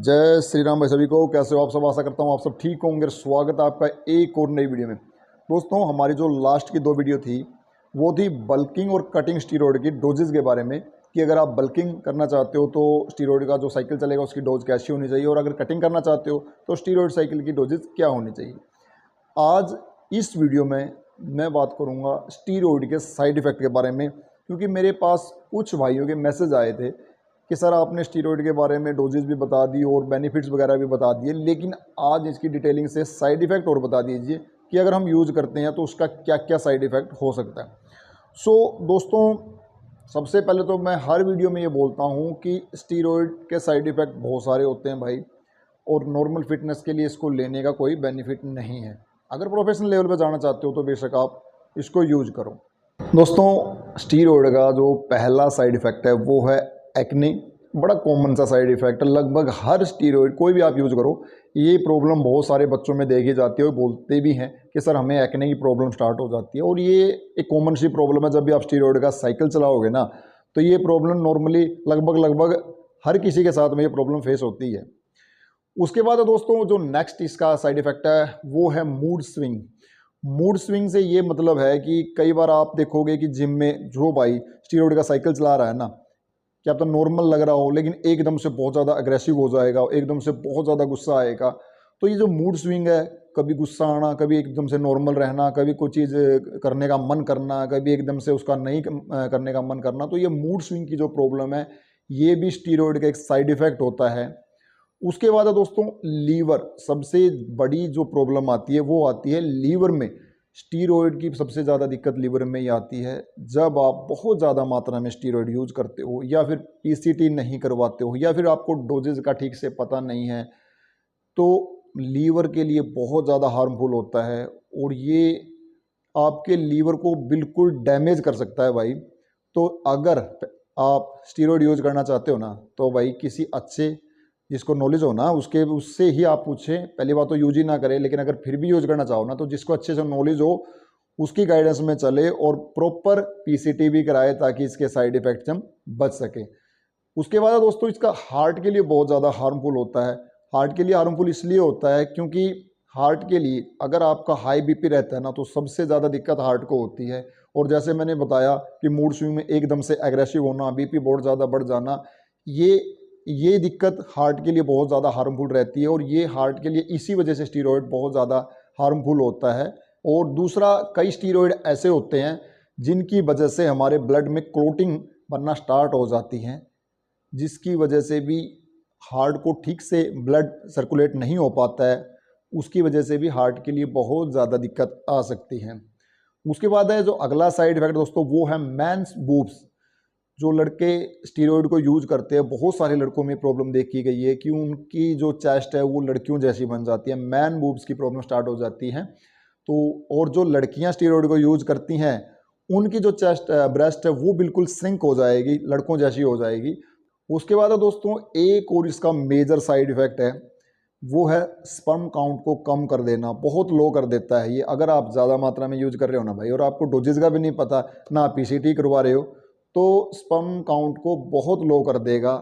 जय श्री राम भाई सभी को। कैसे हो आप सब? आशा करता हूँ आप सब ठीक होंगे। स्वागत है आपका एक और नई वीडियो में। दोस्तों, हमारी जो लास्ट की 2 वीडियो थी वो थी बल्किंग और कटिंग स्टीरॉयड की डोजेज़ के बारे में, कि अगर आप बल्किंग करना चाहते हो तो स्टीरॉयड का जो साइकिल चलेगा उसकी डोज कैसी होनी चाहिए, और अगर कटिंग करना चाहते हो तो स्टीरॉयड साइकिल की डोजेज़ क्या होनी चाहिए। आज इस वीडियो में मैं बात करूंगा स्टीरॉयड के साइड इफ़ेक्ट के बारे में, क्योंकि मेरे पास कुछ भाइयों के मैसेज आए थे कि सर आपने स्टीरॉयड के बारे में डोजेस भी बता दी और बेनिफिट्स वगैरह भी बता दिए, लेकिन आज इसकी डिटेलिंग से साइड इफ़ेक्ट और बता दीजिए कि अगर हम यूज़ करते हैं तो उसका क्या क्या साइड इफ़ेक्ट हो सकता है। दोस्तों, सबसे पहले तो मैं हर वीडियो में ये बोलता हूँ कि स्टीरॉयड के साइड इफ़ेक्ट बहुत सारे होते हैं भाई, और नॉर्मल फिटनेस के लिए इसको लेने का कोई बेनिफिट नहीं है। अगर प्रोफेशनल लेवल पे जाना चाहते हो तो बेशक आप इसको यूज करो। दोस्तों, स्टीरॉयड का जो पहला साइड इफ़ेक्ट है वो है एक्ने। बड़ा कॉमन सा साइड इफ़ेक्ट है, लगभग हर स्टीरॉयड कोई भी आप यूज़ करो ये प्रॉब्लम बहुत सारे बच्चों में देखी जाती है, और बोलते भी हैं कि सर हमें एक्ने की प्रॉब्लम स्टार्ट हो जाती है। और ये एक कॉमन सी प्रॉब्लम है। जब भी आप स्टीरॉयड का साइकिल चलाओगे ना तो ये प्रॉब्लम नॉर्मली लगभग हर किसी के साथ में ये प्रॉब्लम फेस होती है। उसके बाद दोस्तों, जो नेक्स्ट इसका साइड इफ़ेक्ट है वो है मूड स्विंग। मूड स्विंग से ये मतलब है कि कई बार आप देखोगे कि जिम में जो भाई स्टीरॉयड का साइकिल चला रहा है ना, क्या तो नॉर्मल लग रहा हो लेकिन एकदम से बहुत ज़्यादा अग्रेसिव हो जाएगा, एकदम से बहुत ज़्यादा गुस्सा आएगा। तो ये जो मूड स्विंग है, कभी गुस्सा आना, कभी एकदम से नॉर्मल रहना, कभी कोई चीज़ करने का मन करना, कभी एकदम से उसका नहीं करने का मन करना, तो ये मूड स्विंग की जो प्रॉब्लम है ये भी स्टीरॉयड का एक साइड इफ़ेक्ट होता है। उसके बाद है दोस्तों लीवर। सबसे बड़ी जो प्रॉब्लम आती है वो आती है लीवर में। स्टीरॉयड की सबसे ज़्यादा दिक्कत लीवर में ही आती है। जब आप बहुत ज़्यादा मात्रा में स्टीरॉयड यूज करते हो, या फिर पीसीटी नहीं करवाते हो, या फिर आपको डोजेज का ठीक से पता नहीं है, तो लीवर के लिए बहुत ज़्यादा हार्मफुल होता है, और ये आपके लीवर को बिल्कुल डैमेज कर सकता है भाई। तो अगर आप स्टीरॉयड यूज करना चाहते हो ना तो भाई किसी अच्छे, जिसको नॉलेज हो ना, उससे ही आप पूछें। पहली बात तो यूज ही ना करें, लेकिन अगर फिर भी यूज करना चाहो ना तो जिसको अच्छे से नॉलेज हो उसकी गाइडेंस में चले, और प्रॉपर पीसीटी भी कराए ताकि इसके साइड इफेक्ट से हम बच सके। उसके बाद दोस्तों, इसका हार्ट के लिए बहुत ज़्यादा हार्मफुल होता है। हार्ट के लिए हार्मफुल इसलिए होता है क्योंकि हार्ट के लिए अगर आपका हाई बीपी रहता है ना तो सबसे ज़्यादा दिक्कत हार्ट को होती है। और जैसे मैंने बताया कि मूड स्विंग में एकदम से एग्रेसिव होना, बीपी बहुत ज़्यादा बढ़ जाना, ये दिक्कत हार्ट के लिए बहुत ज़्यादा हार्मफुल रहती है, और ये हार्ट के लिए इसी वजह से स्टीरॉयड बहुत ज़्यादा हार्मफुल होता है। और दूसरा, कई स्टीरॉयड ऐसे होते हैं जिनकी वजह से हमारे ब्लड में क्लोटिंग बनना स्टार्ट हो जाती हैं, जिसकी वजह से भी हार्ट को ठीक से ब्लड सर्कुलेट नहीं हो पाता है। उसकी वजह से भी हार्ट के लिए बहुत ज़्यादा दिक्कत आ सकती है। उसके बाद है जो अगला साइड इफेक्ट दोस्तों, वो है मैंस बूब्स। जो लड़के स्टीरॉयड को यूज करते हैं, बहुत सारे लड़कों में प्रॉब्लम देखी गई है कि उनकी जो चेस्ट है वो लड़कियों जैसी बन जाती है, मैन बूब्स की प्रॉब्लम स्टार्ट हो जाती है। तो और जो लड़कियां स्टीरॉयड को यूज करती हैं उनकी जो चेस्ट ब्रेस्ट है वो बिल्कुल श्रिंक हो जाएगी, लड़कों जैसी हो जाएगी। उसके बाद है दोस्तों, एक और इसका मेजर साइड इफेक्ट है, वो है स्पर्म काउंट को कम कर देना, बहुत लो कर देता है ये। अगर आप ज़्यादा मात्रा में यूज कर रहे हो ना भाई, और आपको डोजेज का भी नहीं पता, ना पीसीटी करवा रहे हो, तो स्पर्म काउंट को बहुत लो कर देगा,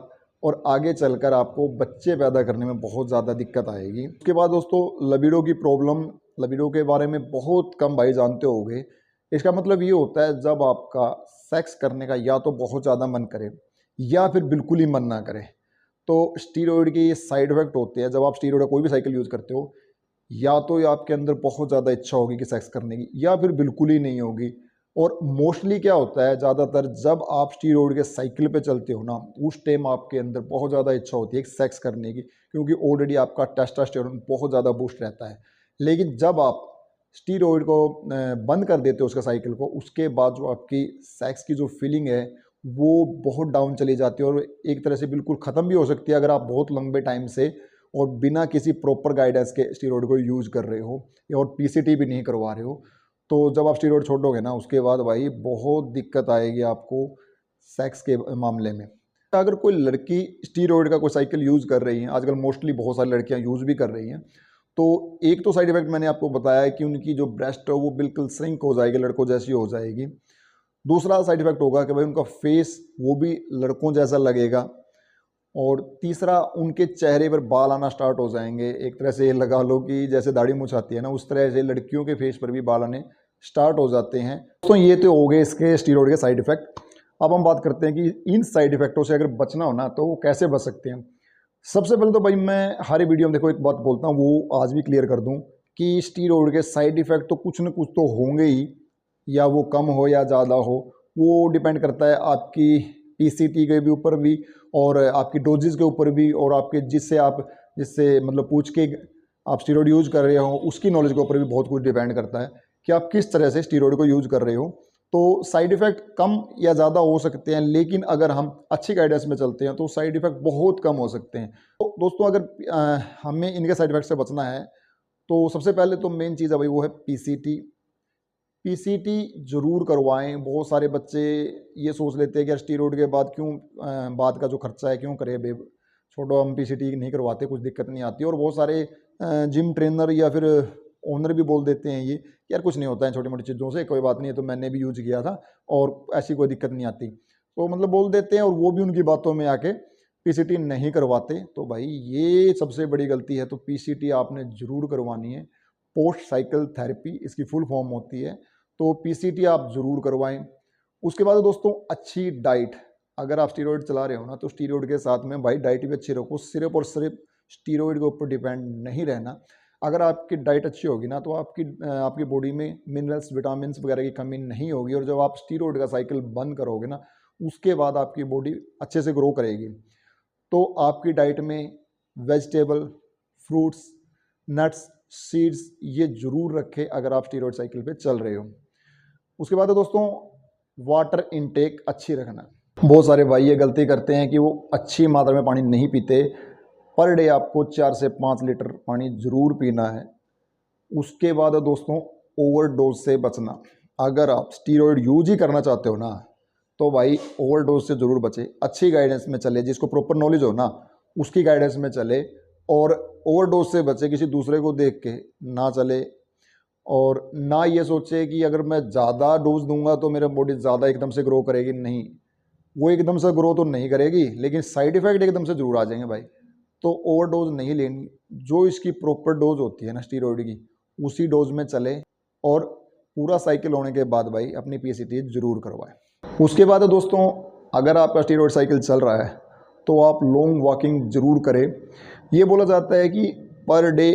और आगे चलकर आपको बच्चे पैदा करने में बहुत ज़्यादा दिक्कत आएगी। उसके बाद दोस्तों, लिबिडो की प्रॉब्लम। लिबिडो के बारे में बहुत कम भाई जानते होंगे। इसका मतलब ये होता है जब आपका सेक्स करने का या तो बहुत ज़्यादा मन करे या फिर बिल्कुल ही मन ना करे। तो स्टीरॉयड के ये साइड इफेक्ट होते हैं। जब आप स्टीरॉयड का कोई भी साइकिल यूज़ करते हो, या तो ये आपके अंदर बहुत ज़्यादा इच्छा होगी कि सेक्स करने की, या फिर बिल्कुल ही नहीं होगी। और मोस्टली क्या होता है, ज़्यादातर जब आप स्टीरॉयड के साइकिल पे चलते हो ना, उस टाइम आपके अंदर बहुत ज़्यादा इच्छा होती है सेक्स करने की, क्योंकि ऑलरेडी आपका टेस्टोस्टेरोन बहुत ज़्यादा बूस्ट रहता है। लेकिन जब आप स्टीरॉयड को बंद कर देते हो उसका साइकिल को, उसके बाद जो आपकी सेक्स की जो फीलिंग है वो बहुत डाउन चली जाती है, और एक तरह से बिल्कुल ख़त्म भी हो सकती है अगर आप बहुत लंबे टाइम से और बिना किसी प्रॉपर गाइडेंस के स्टीरॉयड को यूज कर रहे हो, और पीसीटी भी नहीं करवा रहे हो। तो जब आप स्टीरॉयड छोड़ोगे ना उसके बाद भाई बहुत दिक्कत आएगी आपको सेक्स के मामले में। अगर कोई लड़की स्टीरॉयड का कोई साइकिल यूज़ कर रही हैं, आजकल मोस्टली बहुत सारी लड़कियां यूज़ भी कर रही हैं, तो एक तो साइड इफेक्ट मैंने आपको बताया है कि उनकी जो ब्रेस्ट है वो बिल्कुल श्रिंक हो जाएगी, लड़कों जैसी हो जाएगी। दूसरा साइड इफेक्ट होगा कि भाई उनका फेस वो भी लड़कों जैसा लगेगा। और तीसरा, उनके चेहरे पर बाल आना स्टार्ट हो जाएंगे। एक तरह से लगा लो कि जैसे दाढ़ी मूंछ आती है ना, उस तरह से लड़कियों के फेस पर भी बाल आने स्टार्ट हो जाते हैं। तो ये तो हो गए इसके स्टीरॉयड के साइड इफ़ेक्ट। अब हम बात करते हैं कि इन साइड इफ़ेक्टों से अगर बचना हो ना तो वो कैसे बच सकते हैं। सबसे पहले तो भाई मैं हर वीडियो में देखो एक बात बोलता हूँ, वो आज भी क्लियर कर दूँ कि स्टीरॉयड के साइड इफ़ेक्ट तो कुछ न कुछ तो होंगे ही, या वो कम हो या ज़्यादा हो, वो डिपेंड करता है आपकी पीसीटी के भी ऊपर भी, और आपकी डोजेज़ के ऊपर भी, और आपके जिससे मतलब पूछ के आप स्टीरॉयड यूज़ कर रहे हो उसकी नॉलेज के ऊपर भी बहुत कुछ डिपेंड करता है कि आप किस तरह से स्टीरॉयड को यूज़ कर रहे हो। तो साइड इफ़ेक्ट कम या ज़्यादा हो सकते हैं, लेकिन अगर हम अच्छी गाइडेंस में चलते हैं तो साइड इफ़ेक्ट बहुत कम हो सकते हैं। तो दोस्तों, अगर हमें इनके साइड इफ़ेक्ट से बचना है तो सबसे पहले तो मेन चीज़ है भाई, वो है पीसीटी। पीसीटी ज़रूर करवाएं। बहुत सारे बच्चे ये सोच लेते हैं कि यार स्टीरॉयड के बाद बाद का जो खर्चा है क्यों करें, छोड़ो हम पीसीटी नहीं करवाते, कुछ दिक्कत नहीं आती। और बहुत सारे जिम ट्रेनर या फिर ओनर भी बोल देते हैं ये कि यार कुछ नहीं होता है छोटी मोटी चीज़ों से, कोई बात नहीं है, तो मैंने भी यूज किया था और ऐसी कोई दिक्कत नहीं आती, तो मतलब बोल देते हैं, और वो भी उनकी बातों में आके पीसीटी नहीं करवाते। तो भाई ये सबसे बड़ी गलती है। तो पीसीटी आपने ज़रूर करवानी है। पोस्ट साइकिल थेरेपी इसकी फुल फॉर्म होती है। तो पीसीटी आप ज़रूर करवाएं। उसके बाद दोस्तों, अच्छी डाइट। अगर आप स्टीरॉयड चला रहे हो ना तो स्टीरॉयड के साथ में भाई डाइट भी अच्छी रखो। सिर्फ और सिर्फ स्टीरॉयड के ऊपर डिपेंड नहीं रहना। अगर आपकी डाइट अच्छी होगी ना तो आपकी बॉडी में मिनरल्स विटामिन्स वगैरह की कमी नहीं होगी, और जब आप स्टीरॉयड का साइकिल बंद करोगे ना उसके बाद आपकी बॉडी अच्छे से ग्रो करेगी। तो आपकी डाइट में वेजिटेबल, फ्रूट्स, नट्स, सीड्स ये ज़रूर रखें अगर आप स्टीरॉयड साइकिल पे चल रहे हो। उसके बाद दोस्तों, वाटर इनटेक अच्छी रखना। बहुत सारे भाई ये गलती करते हैं कि वो अच्छी मात्रा में पानी नहीं पीते। पर डे आपको 4 से 5 लीटर पानी ज़रूर पीना है। उसके बाद दोस्तों, ओवरडोज से बचना। अगर आप स्टीरॉयड यूज ही करना चाहते हो ना तो भाई ओवरडोज से ज़रूर बचे। अच्छी गाइडेंस में चले, जिसको प्रॉपर नॉलेज हो ना उसकी गाइडेंस में चले, और ओवरडोज से बचे, किसी दूसरे को देख के ना चले। और ना ये सोचे कि अगर मैं ज़्यादा डोज दूंगा तो मेरा बॉडी ज़्यादा एकदम से ग्रो करेगी। नहीं, वो एकदम से ग्रो तो नहीं करेगी, लेकिन साइड इफ़ेक्ट एकदम से ज़रूर आ जाएंगे भाई। तो ओवरडोज नहीं लेनी। जो इसकी प्रॉपर डोज होती है ना स्टीरॉयड की, उसी डोज में चले, और पूरा साइकिल होने के बाद भाई अपनी पीसीटी ज़रूर करवाएं। उसके बाद दोस्तों, अगर आपका स्टीरॉयड साइकिल चल रहा है तो आप लॉन्ग वॉकिंग ज़रूर करें। ये बोला जाता है कि पर डे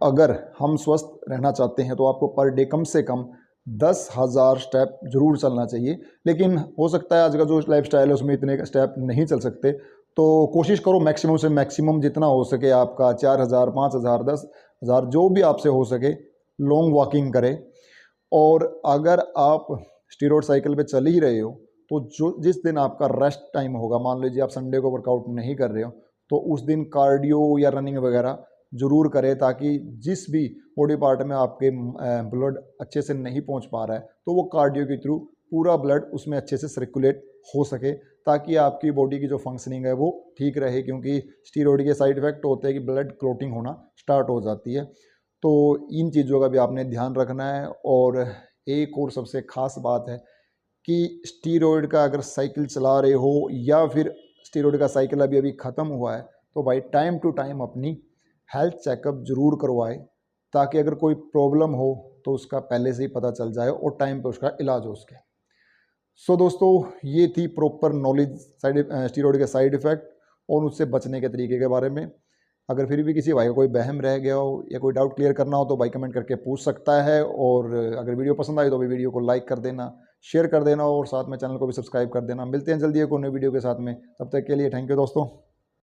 अगर हम स्वस्थ रहना चाहते हैं तो आपको पर डे कम से कम 10,000 स्टेप जरूर चलना चाहिए। लेकिन हो सकता है आज का जो लाइफस्टाइल है उसमें इतने स्टेप नहीं चल सकते, तो कोशिश करो मैक्सिमम से मैक्सिमम जितना हो सके आपका 4,000, 5,000, 10,000 जो भी आपसे हो सके लॉन्ग वॉकिंग करें। और अगर आप स्टीरॉयड साइकिल पे चल ही रहे हो तो जिस दिन आपका रेस्ट टाइम होगा, मान लीजिए आप संडे को वर्कआउट नहीं कर रहे हो, तो उस दिन कार्डियो या रनिंग वगैरह ज़रूर करें, ताकि जिस भी बॉडी पार्ट में आपके ब्लड अच्छे से नहीं पहुंच पा रहा है तो वो कार्डियो के थ्रू पूरा ब्लड उसमें अच्छे से सर्कुलेट हो सके, ताकि आपकी बॉडी की जो फंक्शनिंग है वो ठीक रहे। क्योंकि स्टीरॉयड के साइड इफ़ेक्ट होते हैं कि ब्लड क्लोटिंग होना स्टार्ट हो जाती है। तो इन चीज़ों का भी आपने ध्यान रखना है। और एक और सबसे ख़ास बात है कि स्टीरॉयड का अगर साइकिल चला रहे हो या फिर स्टीरॉयड का साइकिल अभी अभी ख़त्म हुआ है तो भाई टाइम टू टाइम अपनी हेल्थ चेकअप ज़रूर करवाए, ताकि अगर कोई प्रॉब्लम हो तो उसका पहले से ही पता चल जाए और टाइम पे उसका इलाज हो सके। सो दोस्तों, ये थी प्रॉपर नॉलेज स्टीरॉयड के साइड इफ़ेक्ट और उससे बचने के तरीके के बारे में। अगर फिर भी किसी भाई को कोई बहम रह गया हो या कोई डाउट क्लियर करना हो तो भाई कमेंट करके पूछ सकता है। और अगर वीडियो पसंद आई तो भी वीडियो को लाइक कर देना, शेयर कर देना, और साथ में चैनल को भी सब्सक्राइब कर देना। मिलते हैं जल्दी एक और नई वीडियो के साथ में, तब तक के लिए थैंक यू दोस्तों।